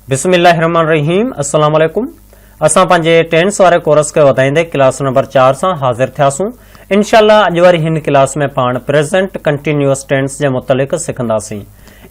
बिस्मिल्लाहिर्रहमानिर्रहीम अस्सलाम वालेकुम। असां पंहिंजे टेंस वारे कोर्स खे वधाईंदे क्लास नंबर 4 सां हाज़िर थियासूं। इंशाअल्लाह अॼु वारी हिन क्लास में पाण प्रेज़ेंट कंटिन्यूअस टेंस जे मुतलिक़ सिखंदासीं।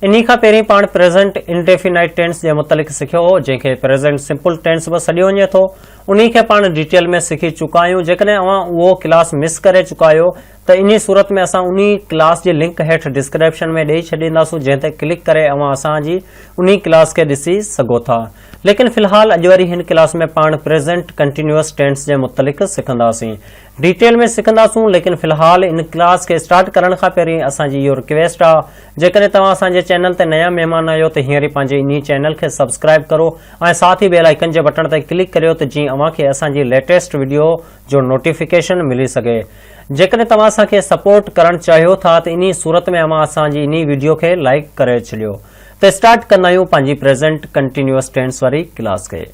इन्ही खां पहिरीं पाण प्रेज़ेंट इंडेफिनाइट टेंस जे मुतलिक़ सिखियो हो, जंहिंखे प्रेज़ेंट सिंपल टेंस बि सॾियो वञे थो। उन्ही खे पाण डिटेल में सिखी चुका आहियूं। जेकॾहिं अवां उहो क्लास मिस करे चुका आहियो त इन सूरत में असां उन्ही क्लास जी लिंक हेठि डिस्क्रिप्शन में ॾेई छॾींदासूं, जंहिं ते क्लिक करे अवां असांजी उन्ही क्लास खे ॾिसी सघो था। लेकिन फ़िलहाल अॼु वारी हिन क्लास में पाण प्रेज़ेंट कंटिन्यूअस टेंस जे मुतलिक़ सिखंदासीं, डिटेल में सिखंदासूं। लेकिन फ़िलहाल इन क्लास खे स्टार्ट करण खां पहिरीं असांजी इहो रिक्वेस्ट आहे, जेकॾहिं तव्हां असांजे चैनल ते नया महिमान आहियो त हींअर ई पंहिंजे इन चैनल खे सब्सक्राइब करो ऐं साथ ई बेल आइकन जे बटन ते क्लिक करियो त जीअं अव्हांखे असांजी लेटेस्ट वीडियो जो नोटिफिकेशन मिली सघे। जेकॾहिं तव्हां असांखे सपोर्ट करणु चाहियो था त इन सूरत में अव्हां असांजी इन वीडियो खे लाइक करे छॾियो। त स्टार्ट कंदा आहियूं पंहिंजी प्रेज़ेंट कंटिन्यूअस टेंस वारी क्लास खे।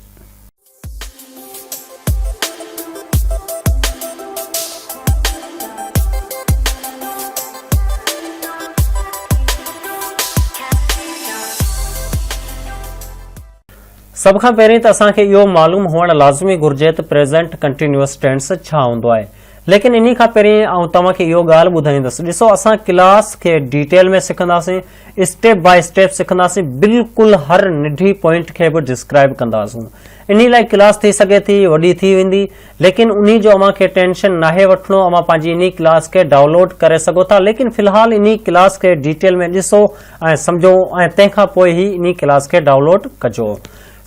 सभ खां पहिरीं त असांखे इहो मालूम हुअणु लाज़मी घुर्जे त प्रेज़ेंट कंटिन्यूअस टेंस छा हूंदो आहे। लेकिन इन खां पहिरीं आउं तव्हांखे इहो ॻाल्हि ॿुधाईंदुसि। ॾिसो, असां क्लास खे डिटेल में सिखंदासीं, स्टेप बाय स्टेप सिखंदासीं, बिल्कुलु हर निढी पॉइंट खे बि डिस्क्राइब कंदासीं। इन लाइ क्लास थी सघे थी वॾी थी वेंदी, लेकिन उन जो अव्हांखे टेंशन नाहे वठिणो। अव्हां पंहिंजी इन क्लास खे डाउनलोड करे सघो था। लेकिन फ़िलहाल इन क्लास खे डिटेल में ॾिसो ऐं सम्झो ऐं तंहिंखां पोइ ई इन क्लास खे डाउनलोड कजो।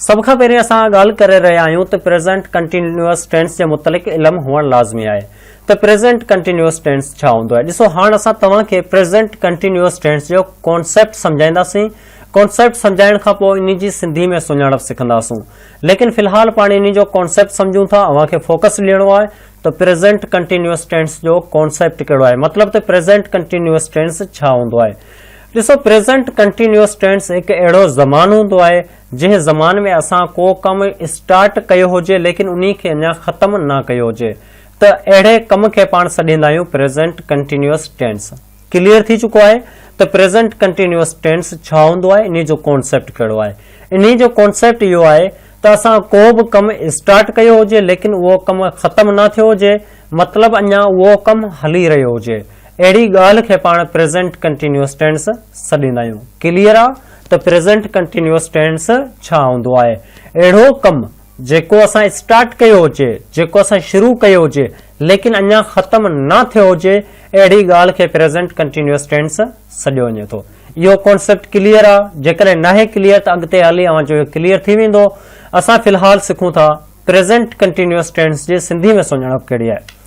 सभ खां पहिरीं असां ॻाल्हि करे रहिया आहियूं त प्रेज़ेंट कंटिन्यूअस टेंस जे मुतलिक़ इल्मु हुअणु लाज़मी आहे। त प्रेज़ेंट कंटिन्यूअस टेंस छा हूंदो आहे? ॾिसो, हाणे असां तव्हांखे प्रेज़ेंट कंटिन्यूअस टेंस जो कॉन्सेप्ट सम्झाईंदासीं। कॉन्सेप्ट सम्झाइण खां पोइ इन जी सिंधी में सुञाणप सिखंदासूं। लेकिन फ़िलहाल पाण इन जो कॉन्सेप्ट सम्झूं था, अव्हांखे फोकस ॾियणो आहे त प्रेज़ेंट कंटिन्यूअस टेंस जो कॉन्सेप्ट कहिड़ो आहे, मतिलबु त प्रेज़ेंट कंटिन्यूअस टेंस छा हूंदो आहे। ॾिसो, प्रेज़ेंट कंटिन्यूअस टेंस हिकु अहिड़ो ज़मानो हूंदो आहे जंहिं ज़मान में असां को कमु स्टार्ट कयो हुजे लेकिन उन खे अञा ख़तमु न कयो हुजे, त अहिड़े कम खे पाण सॾींदा आहियूं प्रेज़ेंट कंटिन्यूअस टेंस। क्लियर थी चुको आहे त प्रेज़ेंट कंटिन्यूअस टेंस छा हूंदो आहे, इन जो कॉन्सेप्ट कहिड़ो आहे। इन जो कॉन्सेप्ट इहो आहे त असां को बि कमु स्टार्ट कयो हुजे लेकिन उहो कमु ख़तमु न थियो हुजे, मतिलबु अञा उहो कमु हली रहियो हुजे, अहिड़ी ॻाल्हि खे पाण प्रेज़ेंट कंटिन्यूअस टेंस सॾींदा आहियूं। क्लियर आहे त प्रेज़ेंट कंटिन्यूअस टेंस छा हूंदो आहे? अहिड़ो कमु जेको असां स्टार्ट कयो हुजे, जेको असां शुरू कयो हुजे लेकिन अञा ख़तमु न थियो हुजे, अहिड़ी ॻाल्हि खे प्रेज़ेंट कंटिन्यूअस टेंस सॾियो वञे थो। इहो कॉन्सेप्ट क्लियर आहे? जेकॾहिं नाहे क्लियर त अॻिते हली अव्हांजो इहो क्लियर थी वेंदो। असां फ़िलहाल सिखूं था प्रेज़ेंट कंटिन्यूअस टेंस जी सिंधी में सुञाणप कहिड़ी आहे।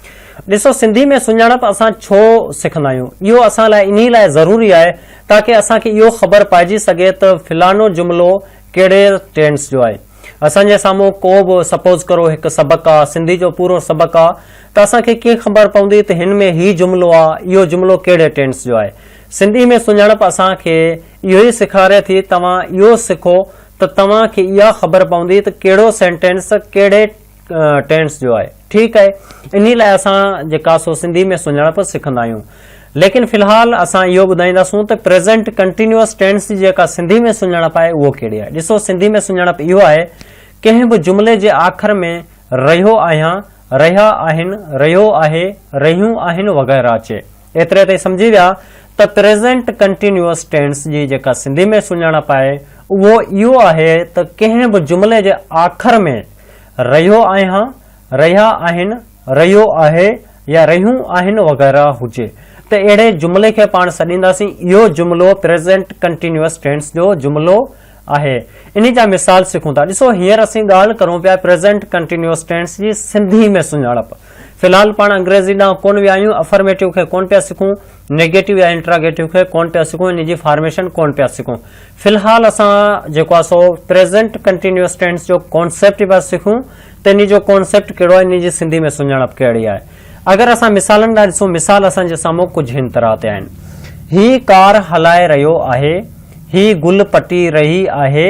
ॾिसो, सिंधी में सुञाणप असां छो सिखंदा आहियूं, इहो असां लाइ इन लाइ ज़रूरी आहे ताकी असांखे इहो ख़बर पइजी सघे त फ़िलानो जुमिलो कहिड़े टेंस जो आहे। असांजे साम्हूं को बि सपोज़ करो हिकु सबक़ु आहे, सिंधी जो पूरो सबक़ु आहे, त असांखे कीअं ख़बर पवंदी त हिन में हीउ जुमिलो आहे, इहो जुमिलो कहिड़े टेंस जो आहे। सिंधी में सुञाणप असांखे इहो ई सेखारे थी, तव्हां इहो सिखो त तव्हांखे इहा ख़बर पवंदी त कहिड़ो सेंटेंस कहिड़े टेंस जो आहे। ठीकु आहे, इन लाइ असां जेका सो सिंधी में सुञाणप सिखंदा आहियूं। लेकिन फ़िलहाल असां इहो ॿुधाईंदासूं त प्रेज़ेंट कंटिन्यूअस टेंस जी जेका सिंधी में सुञाणप आहे उहो कहिड़ी आहे। ॾिसो, सिंधी में सुञाणप इहो आहे, कंहिं बि जुमिले जे आख़िर में रहियो आहियां, रहिया आहिनि, रहियो आहे, रहियूं आहिनि वग़ैरह अचे। एतिरे ताईं सम्झी विया त प्रेज़ेंट कंटिन्यूअस टेंस जी जेका सिंधी में सुञाणप आहे उहो इहो आहे त कंहिं बि जुमिले जे आख़िर में रहियो आहियां, रहिया आहिनि, रहियो आहे या रहियूं आहिनि वग़ैरह हुजे, त अहिड़े जुमिले खे पाण सॾींदासीं इहो जुमिलो प्रेज़ेंट कंटिन्यूअस टेंस जो जुमिलो आहे। इन जा मिसाल सिखूं था। ॾिसो, हींअर असीं ॻाल्हि करूं पिया प्रेज़ेंट कंटिन्यूअस टेंस जी सिंधी में सुञाणप। फ़िलहाल पाण अंग्रेज़ी ॾांहुं कोन विया आहियूं, अफर्मेटिव खे कोन पिया सिखूं, नेगेटिव या इंट्रागेटिव खे कोन पिया सिखूं, इन जी फॉर्मेशन कोन पिया सिखूं। फ़िलहाल असां जेको आहे सो प्रेज़ेंट कंटिन्यूअस टेंस जो कॉन्सेप्ट पिया सिखूं त इन जो कॉन्सेप्ट कहिड़ो आहे, इन जी सिंधी में सुञाणप कहिड़ी आहे। अगरि असां मिसालनि लाइ ॾिसूं, मिसाल असांजे साम्हूं कुझु हिन तरह ते आहिनि। ही कार हलाए रहियो आहे, ही गुल पटी रही आहे,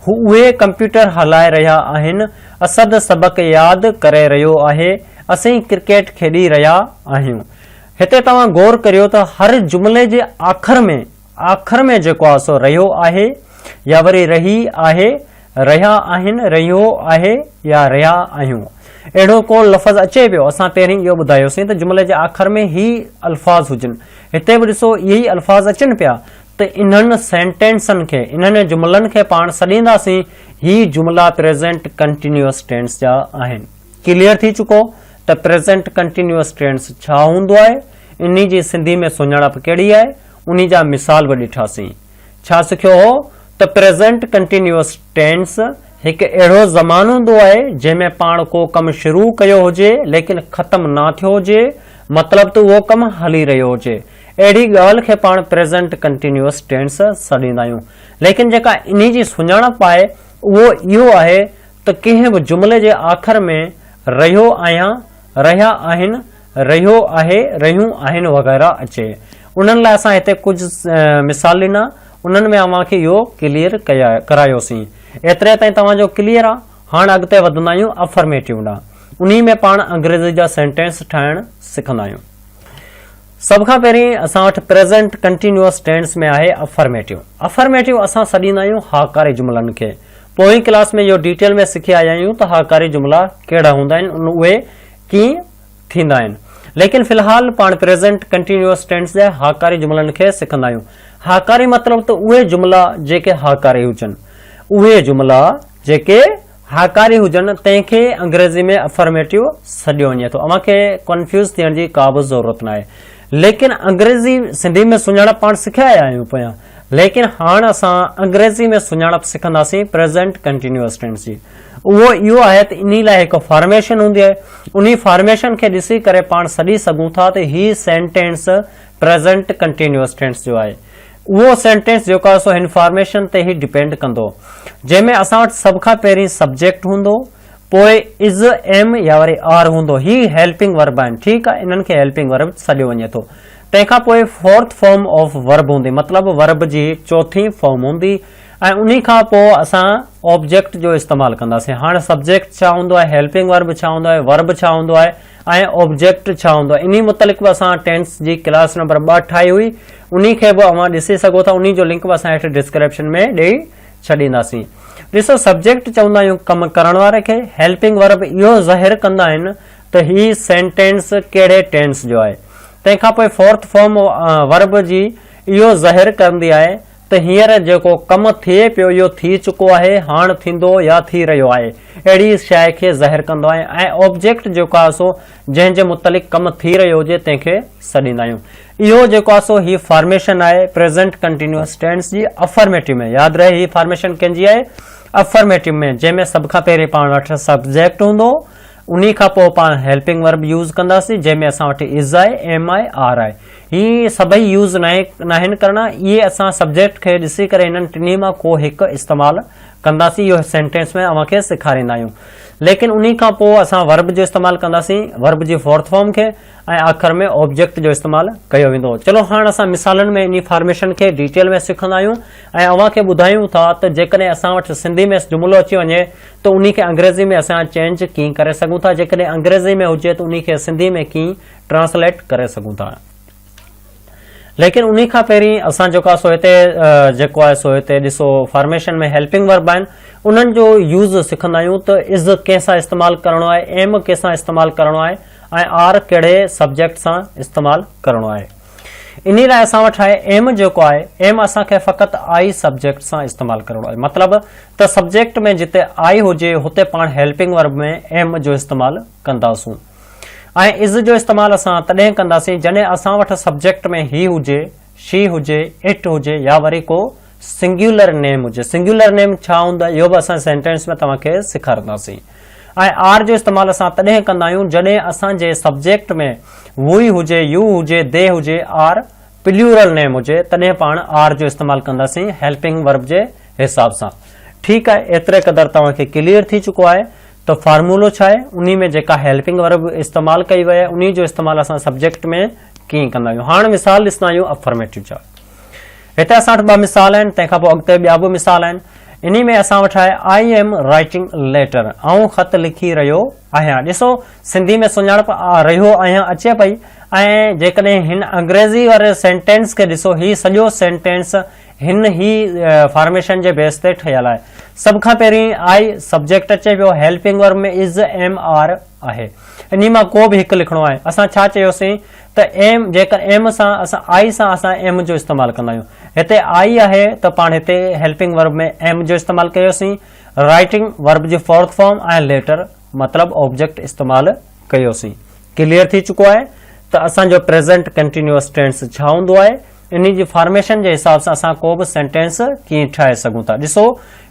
उहे कंप्यूटर हलाए रहिया आहिनि, असद सबक़ यादि करे रहियो आहे, असीं क्रिकेट खेॾी रहिया आहियूं। हिते तव्हां गौर करियो त हर जुमिले जे आख़िर में जेको आहे सो रहियो आहे या वरी रही आहे, रहिया आहिनि, रहियो आहे या रहिया आहियूं। अहिड़ो को लफ़्ज़ अचे पियो, असां पहिरीं इहो ॿुधायोसीं त जुमिले जे आख़िर में ही अल्फाज़ हुजनि। हिते बि ॾिसो इहे ई अल्फाज़ अचनि पिया त इन्हनि सेंटेंसनि खे, इन्हनि जुमलनि खे पाण सॾींदासीं ही जुमला प्रेज़ेंट कंटिन्यूअस टेंस जा आहिनि। क्लियर थी चुको त प्रेज़ेंट कंटिन्यूअस टेंस छा हूंदो आहे, इन जी सिंधी में सुञाणप कहिड़ी आहे, उन जा मिसाल बि ॾिठासीं। छा सिखियो हो त प्रेज़ेंट कंटिन्यूअस टेंस हिकु अहिड़ो ज़मानो हूंदो आहे जंहिंमें पाण को कमु शुरू कयो हुजे लेकिन ख़तमु न थियो हुजे, मतिलबु त उहो कमु हली रहियो हुजे, अहिड़ी ॻाल्हि खे पाण प्रेज़ेंट कंटिन्यूअस टेंस सॾींदा आहियूं। लेकिन जेका इन जी सुञाणप आहे उहो इहो आहे त कंहिं बि जुमिले जे आख़िर में रहियो आहियां, रहिया आहिनि, रहियो आहे, रहियूं आहिनि वग़ैरह अचे। उन्हनि लाइ असां हिते कुझु मिसाल ॾिना, उन्हनि में अव्हांखे इहो क्लियर करायोसीं। एतिरे ताईं तव्हांजो क्लियर आहे। हाणे अॻिते वधंदा आहियूं अफर्मेटिव ॾांहुं। उन में पाण अंग्रेज़ी जा सेंटेंस ठाहिण सिखंदा आहियूं। सभ खां पहिरीं असां वटि प्रेज़ेंट कंटिन्यूअस टेंस में आहे अफर्मेटिव। अफर्मेटिव असां सॾींदा आहियूं हाकारी जुमलनि खे। पोइ क्लास में इहो डिटेल में सिखी आया आहियूं त हाकारी जुमला कहिड़ा हूंदा आहिनि, उहे कीअं थींदा आहिनि। लेकिन फ़िलहाल पाण प्रेज़ेंट कंटिन्यूअस टेंस जे हाकारी जुमलनि खे सिखंदा आहियूं। हाकारी मतिलबु त उहे जुमला जेके हाकारी हुजनि, उहे जुमला जेके हाकारी हुजनि, तंहिंखे अंग्रेज़ी में अफर्मेटिव सॾियो वञे थो। अव्हांखे कंफ्यूज़ थियण जी का बि ज़रूरत न आहे। लेकिन अंग्रेज़ी सिंधी में सुञाणप पाण सिखिया आहियूं पिया, लेकिन हाणे असां अंग्रेज़ी में सुञाणप सिखंदासीं प्रेज़ेंट कंटिन्यूअस टेंस जी। उहो इहो आहे त इन लाइ हिकु फॉर्मेशन हूंदी आहे, उन फॉर्मेशन खे ॾिसी करे पाण सॾी सघूं था त ही सेंटेंस प्रेज़ेंट कंटिन्यूअस टेंस जो आहे। उहो सेंटेंस जेको आहे सो हिन फॉर्मेशन ते ई डिपेंड कंदो, जंहिंमें असां वटि सभ खां पहिरीं सब्जेक्ट हूंदो, पोइ इज़, एम या वरी आर हूंदो। ही हेल्पिंग वर्ब आहिनि, ठीकु आहे, इन्हनि खे हेल्पिंग वर्ब सॾियो वञे थो। तंहिंखां पोइ फोर्थ फॉर्म ऑफ वर्ब हूंदी, मतिलबु वर्ब जी चौथी फॉर्म हूंदी, ऐं उन खां पोइ असां ऑब्जेक्ट जो इस्तेमालु कंदासीं। हाणे सब्जेक्ट छा हूंदो आहे, हेल्पिंग वर्ब छा हूंदो आहे, वर्ब छा हूंदो आहे ऐं ऑब्जेक्ट छा हूंदो आहे, इन मुतलिक़ बि असां टेंस जी क्लास नंबर 2 ठाही हुई, उन खे बि अव्हां ॾिसी सघो था। उन जो लिंक बि असां हेठि डिस्क्रिप्शन में ॾेई छॾींदासीं। ॾिसो, सब्जेक्ट चवंदा आहियूं कमु करण वारे खे, हेल्पिंग वर्ब इहो ज़ाहिर कंदा आहिनि त ही सेंटेंस कहिड़े टेंस जो आहे। तंहिंखां पोइ फोर्थ फॉर्म वर्ब जी इहो ज़ाहिर कंदी आहे त हींअर जेको कमु थिए पियो इहो थी चुको आहे, हाणे थींदो या थी रहियो आहे, अहिड़ी शइ खे ज़ाहिर कंदो आहे। ऐं ऑब्जेक्ट जेको आहे सो जंहिंजे मुतलिक़ कमु थी रहियो हुजे तंहिंखे सॾींदा आहियूं। इहो जेको आहे सो ही फॉर्मेशन आहे प्रेज़ेंट कंटिन्यूअस टेंस जी अफर्मेटिव में। यादि रहे ही फॉर्मेशन कंहिंजी आहे, अफर्मेटिव में, जंहिंमें सभ खां पहिरीं पाण वटि सब्जेक्ट हूंदो, उन खां पोइ पाण हेल्पिंग वर्ब यूज़ कंदासीं, जंहिंमें असां वटि इज़ आहे, एम आहे, आर आहे। ही सभई यूज़ न आहिनि करणा, इहे असां सब्जेक्ट खे ॾिसी करे इन्हनि टिनी मां को हिकु इस्तेमालु कंदासीं। इहो सेंटेंस में अव्हांखे सेखारींदा आहियूं। लेकिन उन खां पोइ असां वर्ब जो इस्तेमालु कंदासीं, वर्ब जी फोर्थ फॉर्म खे, ऐं आख़िर में ऑब्जेक्ट जो इस्तेमालु कयो वेंदो। चलो हाणे असां मिसालनि में इन फॉर्मेशन खे डिटेल में सिखंदा आहियूं ऐं अव्हांखे ॿुधायूं था त जेकॾहिं असां वटि सिंधी में जुमिलो अची वञे त उन खे अंग्रेज़ी में असां चेंज कीअं करे सघूं था, जेकॾहिं अंग्रेज़ी में हुजे त उन खे सिंधी में कीअं ट्रांसलेट करे सघूं था। लेकिन उन खां पहिरीं असां जेको आहे सो हिते जेको आहे सो हिते ॾिसो फॉर्मेशन में हेल्पिंग वर्ब आहिनि, उन्हनि जो यूज़ सिखंदा आहियूं त इज़ कंहिंसां इस्तेमालु करणो आहे, एम कंहिंसां इस्तेमालु करणो आहे ऐं आर कहिड़े सब्जेक्ट सां इस्तेमालु करणो आहे। इन लाइ असां वटि आहे एम जेको आहे, एम असांखे फ़क़ति आई सब्जेक्ट सां इस्तेमालु करणो आहे। मतिलबु त सब्जेक्ट में जिते आई हुजे हुते पाण हेल्पिंग वर्ब में एम जो इस्तेमालु कंदासूं। ऐं इज़ जो इस्तेमालु असां तॾहिं कंदासीं जॾहिं असां वटि सब्जेक्ट में ही हुजे, शी हुजे, इट हुजे या वरी को सिंगुलर नेम हुजे। सिंगुलर नेम छा हूंदा इहो बि असां सेंटेंस में तव्हांखे सेखारींदासीं। ऐं आर जो इस्तेमालु असां तॾहिं कंदा आहियूं जॾहिं असांजे सब्जेक्ट में वी हुजे, यू हुजे, दे हुजे, आर प्लूरल नेम हुजे, तॾहिं पाण आर जो इस्तेमालु कंदासीं हेल्पिंग वर्ब जे हिसाब सां। ठीकु आहे, एतिरे क़दुरु तव्हांखे क्लियर थी चुको आहे त फार्मूलो छा आहे, उन में जेका हेल्पिंग वर्ब इस्तेमालु कई वई आहे उन जो इस्तेमालु असां सब्जेक्ट में कीअं कंदा आहियूं। हाणे मिसाल ॾिसंदा आहियूं अफर्मेटिव जा। हिते असां वटि 2 मिसाल आहिनि, तंहिंखां पोइ अॻिते ॿिया बि मिसाल आहिनि। इन में असां वटि आहे आई एम राइटिंग लेटर, आऊं ख़त लिखी रहियो आहियां। ॾिसो सिंधी में सुञाणप रहियो आहियां अचे पई, ऐं जेकॾहिं हिन अंग्रेज़ी वारे सेंटेंस खे ॾिसो, ही सॼो सेंटेंस हिन ही फॉर्मेशन जे बेस ते ठहियल आहे। सभ खां पहिरीं आई सब्जेक्ट अचे पियो, हेल्पिंग वर्ब में इज़ एम आर आहे, इन मां को बि हिकु लिखणो आहे। असां छा चयोसीं त एम, जेकर एम सां असां आई सां असां एम जो इस्तेमालु कंदा आहियूं। हिते आई आहे त पाण हिते हेल्पिंग वर्ब में एम जो इस्तेमालु कयोसीं, राइटिंग वर्ब जी फोर्थ फॉर्म ऐं लेटर मतिलबु ऑब्जेक्ट इस्तेमालु कयोसीं। क्लियर थी चुको आहे त असांजो प्रेज़ेंट कंटिन्यूअस टेंस छा हूंदो आहे, इन जी फॉर्मेशन जे हिसाब सां असां को बि सेंटेंस कीअं ठाहे सघूं था। ॾिसो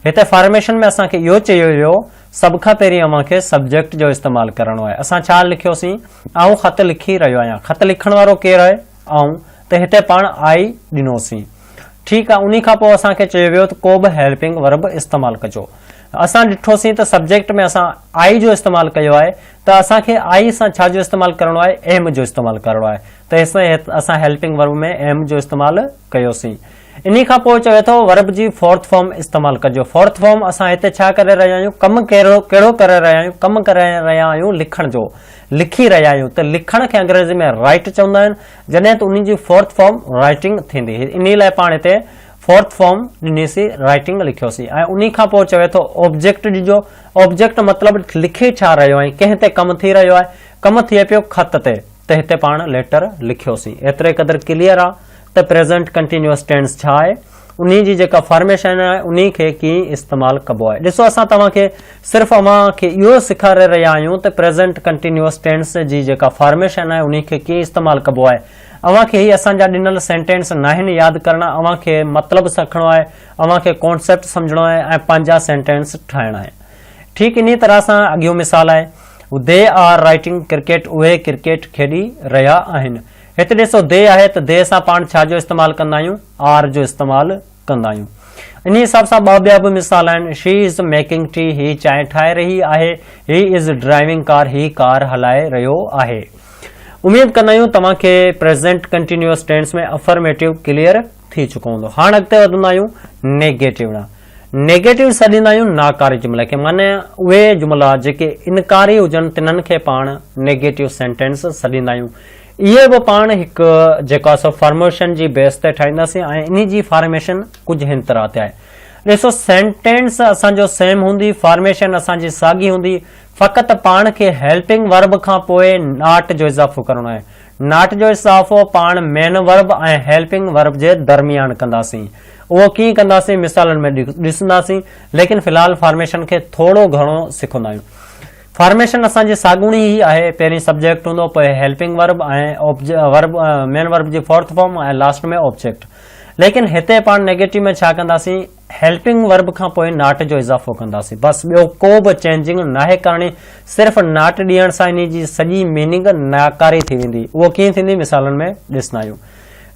हिते फॉर्मेशन में असांखे इहो चयो वियो सभ खां पहिरीं अव्हांखे सब्जेक्ट जो इस्तेमालु करणो आहे। असां छा लिखियोसीं, आऊं ख़त लिखी रहियो आहियां। ख़त लिखण वारो केरु आहे, आऊं, त हिते पाण आई ॾिनोसीं। ठीकु आहे, उन खां पोइ असांखे चयो वियो त को बि हेल्पिंग वर्ब इस्तेमालु कजो। असां ॾिठोसीं त सब्जेक्ट में असां आई जो इस्तेमालु कयो आहे, त असांखे आई सां छा जो इस्तेमालु करणो आहे, एम जो इस्तेमालु करणो आहे। त असां हेल्पिंग वर्ब में एम जो इस्तेमालु कयोसीं। इन खां पोइ चवे थो वर्ब जी फोर्थ फॉर्म इस्तेमालु कजो। फोर्थ फॉर्म असां हिते छा करे रहिया आहियूं, कमु कहिड़ो करे रहिया आहियूं, कमु करे रहिया आहियूं लिखण जो, लिखी रहिया आहियूं। त लिखण खे अंग्रेज़ी में राइट चवंदा आहिनि, जॾहिं त उन जी फोर्थ फॉर्म राइटिंग थींदी। इन लाइ पाण हिते फोर्थ फॉर्म ॾिनीसीं, राइटिंग लिखियोसीं। ऐं उन खां पोइ चवे थो ऑब्जेक्ट ॾिजो। ऑब्जेक्ट मतिलबु लिखी छा रहियो आहे, कंहिं ते कमु थी रहियो आहे, कमु थिए पियो ख़त ते, त हिते पाण लेटर लिखियोसीं। एतिरे क़दुरु क्लियर आहे त प्रेज़ेंट कंटिन्यूअस टेंस छा आहे, उन जी जेका फॉर्मेशन आहे उन खे कीअं इस्तेमालु कबो आहे। ॾिसो असां तव्हांखे सिर्फ़ु अव्हांखे इहो सेखारे रहिया आहियूं त प्रेज़ेंट कंटिन्यूअस टेंस जी जेका फॉर्मेशन आहे उन खे कीअं इस्तेमालु कबो आहे। अव्हांखे ही असांजा ॾिनल सेंटेंस न आहिनि यादि करणा, अव्हांखे मतिलबु सिखणो आहे, अव्हांखे कॉन्सेप्ट सम्झणो आहे ऐं पंहिंजा सेंटेंस ठाहिणा आहे। ठीकु इन तरह सां अॻियो मिसाल आहे, दे आर राइटिंग क्रिकेट, उहे क्रिकेट खेॾी रहिया आहिनि। हिते ॾिसो दे आहे त दे सां पाण छा जो इस्तेमालु कंदा आहियूं, आर जो इस्तेमालु कंदा आहियूं। इन हिसाब सां ॿिया बि मिसाल आहिनि, शी इज़ मेकिंग टी, ही चांहि ठाहे रही आहे, ही इज़ ड्राइविंग कार, ही कार हलाए रहियो आहे। उम्मीद कंदा आहियूं तव्हांखे प्रेज़ेंट कंटिन्यूअस टेंस में अफर्मेटिव क्लियर थी चुको हूंदो। हाणे अॻिते वधंदा आहियूं नेगेटिव ॾांहुं। नेगेटिव सॾींदा आहियूं नाकारी जुमिले खे, माने उहे जुमिला जेके इनकारी हुजनि तिन्हनि खे पाण नेगेटिव सेंटेंस सॾींदा आहियूं। इहे बि पाण हिकु जेका सो फॉर्मेशन जी बेस ते ठाहींदासीं ऐं इन जी फॉर्मेशन कुझु हिन तरह ते आहे। ॾिसो सेंटेंस असांजो सेम हूंदी, फॉर्मेशन असांजी साॻी हूंदी, फ़क़ति पाण खे हेल्पिंग वर्ब खां पोइ नॉट जो इज़ाफ़ो करणो आहे। नॉट जो इज़ाफ़ो पाण मेन वर्ब ऐं हेल्पिंग वर्ब जे दरमियान कंदासीं। उहो कीअं कंदासीं मिसालनि में ॾिसंदासीं, लेकिन फ़िलहाल फॉर्मेशन खे थोरो घणो सिखंदा आहियूं। फॉर्मेशन असांजी साॻूणी ई आहे, पहिरीं सब्जेक्ट हूंदो, पोइ हेल्पिंग वर्ब ऐं मेन वर्ब जी फोर्थ फॉर्म ऐं लास्ट में ऑब्जेक्ट। लेकिन हिते पाण नेगेटिव में छा कंदासीं, हेल्पिंग वर्ब खां पोइ नॉट जो इज़ाफ़ो कंदासीं। बसि ॿियो को बि चेंजिंग नाहे करणी, सिर्फ़ु नॉट ॾियण सां इन जी सॼी मीनिंग नाकारी थी वेंदी। उहो कीअं थींदी मिसालनि में ॾिसंदा आहियूं।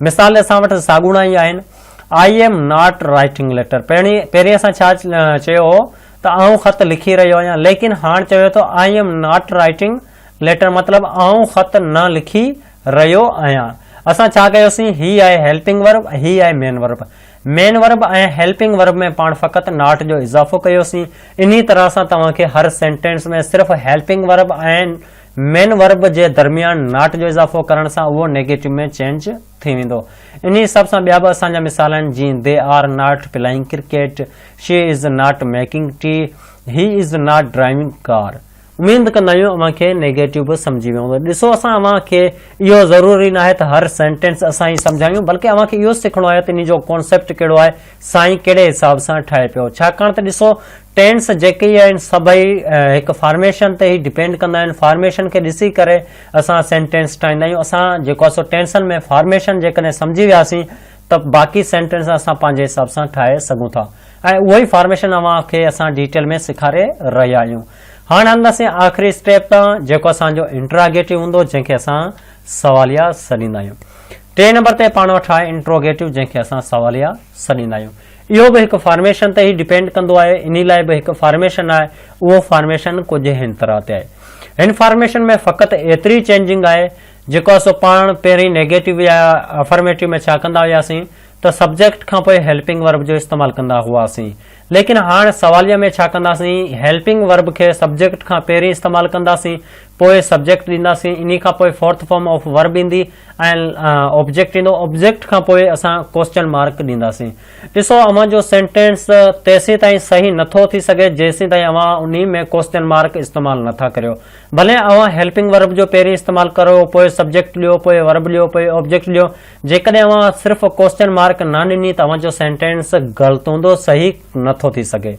मिसाल असां वटि साॻूणा ई आहिनि, I am not writing letter. पहिरीं असां छा चयो हो त आऊं ख़त लिखी रहियो आहियां, लेकिन हाणे चयो थो I am not writing letter, मतिलबु आऊं ख़त न लिखी रहियो आहियां। असां छा कयोसीं, ही आहे हेल्पिंग वर्ब, ही आहे मेन वर्ब। मेन वर्ब ऐं हेल्पिंग वर्ब में पाण फ़क़ति नॉट जो इज़ाफ़ो कयोसीं। इन तरह सां तव्हांखे हर सेंटेंस में सिर्फ़ु हेल्पिंग वर्ब ऐं मेन वर्ब जे दरमियान नॉट जो इज़ाफ़ो करण सां उहो नेगेटिव में चेंज थी वेंदो। इन हिसाब सां ॿिया बि असांजा मिसाल आहिनि, जीअं they are not playing cricket, she is not making tea, he is not driving car. उम्मीद कंदा आहियूं अव्हांखे नेगेटिव बि सम्झी वियो हूंदो। ॾिसो असां अव्हांखे इहो ज़रूरी न आहे त हर सेंटेंस असां ई सम्झायूं, बल्कि अव्हांखे इहो सिखणो आहे त इन जो कॉन्सेप्ट कहिड़ो आहे, साईं कहिड़े हिसाब सां ठाहे पियो। छाकाणि त ॾिसो टेंस जेके ई आहिनि सभई हिकु फॉर्मेशन ते ई डिपेंड कंदा आहिनि। फॉर्मेशन खे ॾिसी करे असां सेंटेंस ठाहींदा आहियूं। असां जेको आहे सो टेंसन में फॉर्मेशन जेकॾहिं सम्झी वियासीं त बाक़ी सेंटेंस असां पंहिंजे हिसाब सां ठाहे सघूं था, ऐं उहो ई फॉर्मेशन अव्हांखे असां डिटेल में सेखारे रहिया आहियूं। हाणे हलंदासीं आख़िरी स्टेप तां, जेको असांजो इंट्रोगेटिव हूंदो, जंहिंखे असां सवालिया सॾींदा आहियूं। 3 नंबर ते पाण वटि आहे इंट्रोगेटिव, जंहिंखे असां सवालिया सॾींदा आहियूं। इहो बि हिकु फॉर्मेशन ते ई डिपेंड कंदो आहे। इन लाइ बि हिकु फॉर्मेशन आहे, उहो फॉर्मेशन कुझु हिन तरह ते आहे। हिन फॉर्मेशन में फ़क़ति एतिरी चेंजिंग आहे, जेको सो पाण पहिरीं नेगेटिव या अफर्मेटिव में छा कंदा हुआसीं त सब्जेक्ट खां पोइ हेल्पिंग वर्ब जो इस्तेमालु कंदा हुआसीं, लेकिन हाणे सवालिया में छा कंदासीं, हेल्पिंग वर्ब खे सब्जेक्ट खां पहिरीं इस्तेमालु कंदासीं, पोइ सब्जेक्ट ॾींदासीं, इन खां पोइ फोर्थ फॉर्म ऑफ वर्ब ईंदी ऐं ऑब्जेक्ट ईंदो, ऑब्जेक्ट खां पोइ असां क्वेश्चन मार्क ॾींदासीं। ॾिसो अवां जो सेंटेंस तेसीं ताईं सही नथो थी सघे जेसीं ताईं अवां उन में क्वेश्चन मार्क इस्तेमालु नथा करियो। भले अवां हेल्पिंग वर्ब जो पहिरीं इस्तेमालु करो, पोइ सब्जेक्ट ॾियो, पोइ वर्ब ॾियो, पोइ ऑब्जेक्ट ॾियो, जेकॾहिं अवां सिर्फ़ु क्वेश्चन मार्क न ॾिनी त अवां जो सेंटेंस ग़लति हूंदो, सही नथो थी सघे।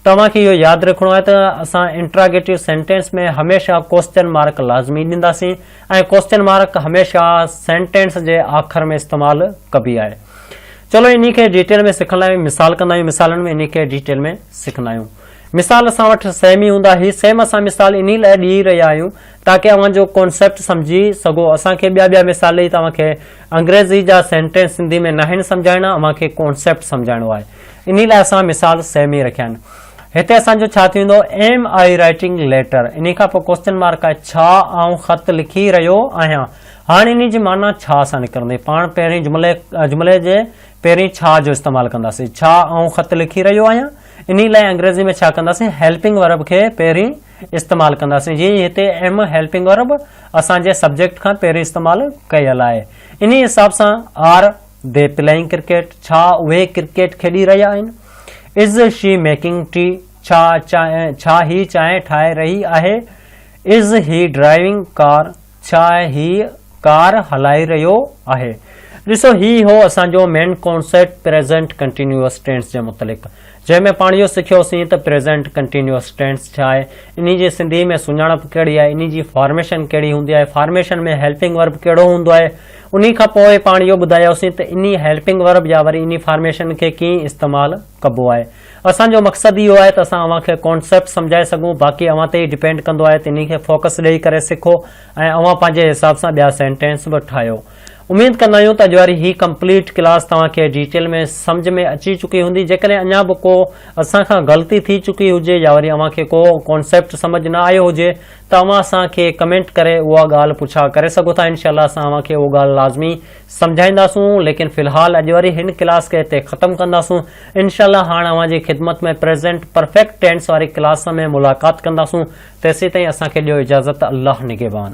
तव्हांखे इहो यादि रखिणो आहे त असां इंट्रागेटिव सेंटेंस में हमेशह क्वेश्चन मार्क लाज़मी ॾींदासीं ऐं क्वेश्चन मार्क हमेशह सेंटेंस जे आख़िर में इस्तेमालु कबी आहे। चलो इन खे डिटेल में सिखण लाइ मिसाल कंदा आहियूं, मिसालनि में इन खे डिटेल में सिखंदा आहियूं। मिसाल असां वटि सेम ई हूंदा, ही सेम असां मिसाल इन लाइ ॾेई रहिया आहियूं ताकी अव्हां जो कॉन्सेप्ट सम्झी सघो। असांखे ॿिया मिसाल ई तव्हांखे अंग्रेज़ी जा सेंटेंस सिंधी में न आहिनि सम्झाइणा, अव्हांखे कॉन्सेप्ट सम्झाइणो आहे, इन लाइ असां मिसाल सेम ई रखिया आहिनि। हिते असांजो छा थींदो, एम आई राइटिंग लेटर, इन खां पोइ क्वेश्चन मार्क आहे, छा आउं ख़त लिखी रहियो आहियां। हाणे इन जी माना छा असां निकिरंदी, पाण पहिरीं जुमले जे पहिरीं छा जो इस्तेमालु कंदासीं, छा आउं ख़त लिखी रहियो आहियां। इन लाइ अंग्रेज़ी में छा कंदासीं, हेल्पिंग वर्ब खे पहिरीं इस्तेमालु कंदासीं। जीअं हिते एम हेल्पिंग वर्ब असांजे सब्जेक्ट खां पहिरीं इस्तेमालु कयल आहे। इन हिसाब सां आर दे प्लेइंग क्रिकेट, छा उहे क्रिकेट खेॾी रहिया आहिनि। इज़ शी मेकिंग टी, छा ही चांहि ठाहे रही आहे। इज़ ही ड्राइविंग कार, छा ही कार हलाई रहियो आहे। ॾिसो ही हो असांजो main concept present continuous tense जे मुतलिक़, जंहिंमें पाण इहो सिखियोसीं त प्रेज़ेंट कंटिन्यूअस टेंस छा आहे, इन जी सिंधी में सुञाणप कहिड़ी आहे, इन जी फॉर्मेशन कहिड़ी हूंदी आहे, फॉर्मेशन में हेल्पिंग वर्ब कहिड़ो हूंदो आहे। उन खां पोइ पाण इहो ॿुधायोसीं त इन हेल्पिंग वर्ब या वरी इन फॉर्मेशन खे कीअं इस्तेमालु कबो आहे। असांजो मक़सदु इहो आहे त असां अव्हांखे कॉन्सेप्ट सम्झाए सघूं, बाक़ी अव्हां ते ई डिपेंड कंदो आहे त इन खे फोकस ॾेई करे सिखो ऐं अव्हां पंहिंजे हिसाब सां ॿिया सेंटेंस बि ठाहियो। उमेद कंदा आहियूं त अॼु वारी ही कंप्लीट क्लास तव्हांखे डिटेल में सम्झ में अची चुकी हूंदी। जेकॾहिं अञा बि को असांखां ग़लती थी चुकी हुजे या वरी अव्हांखे को कॉन्सेप्ट सम्झ न आयो हुजे त अव्हां असांखे कमेंट करे उहा ॻाल्हि पुछा करे सघो था। इनशाला असां अव्हांखे उहा ॻाल्हि लाज़मी सम्झाईंदासूं। लेकिन फ़िलहाल अॼु वारी हिन क्लास खे हिते ख़तमु कंदासूं। इनशाला हाणे अव्हांजी ख़िदमत में प्रेज़ेंट परफेक्ट टेंस वारी क्लास में मुलाक़ात कंदासूं। तेसीं ताईं असांखे ॾियो इजाज़त। अल्लाह निगहबान।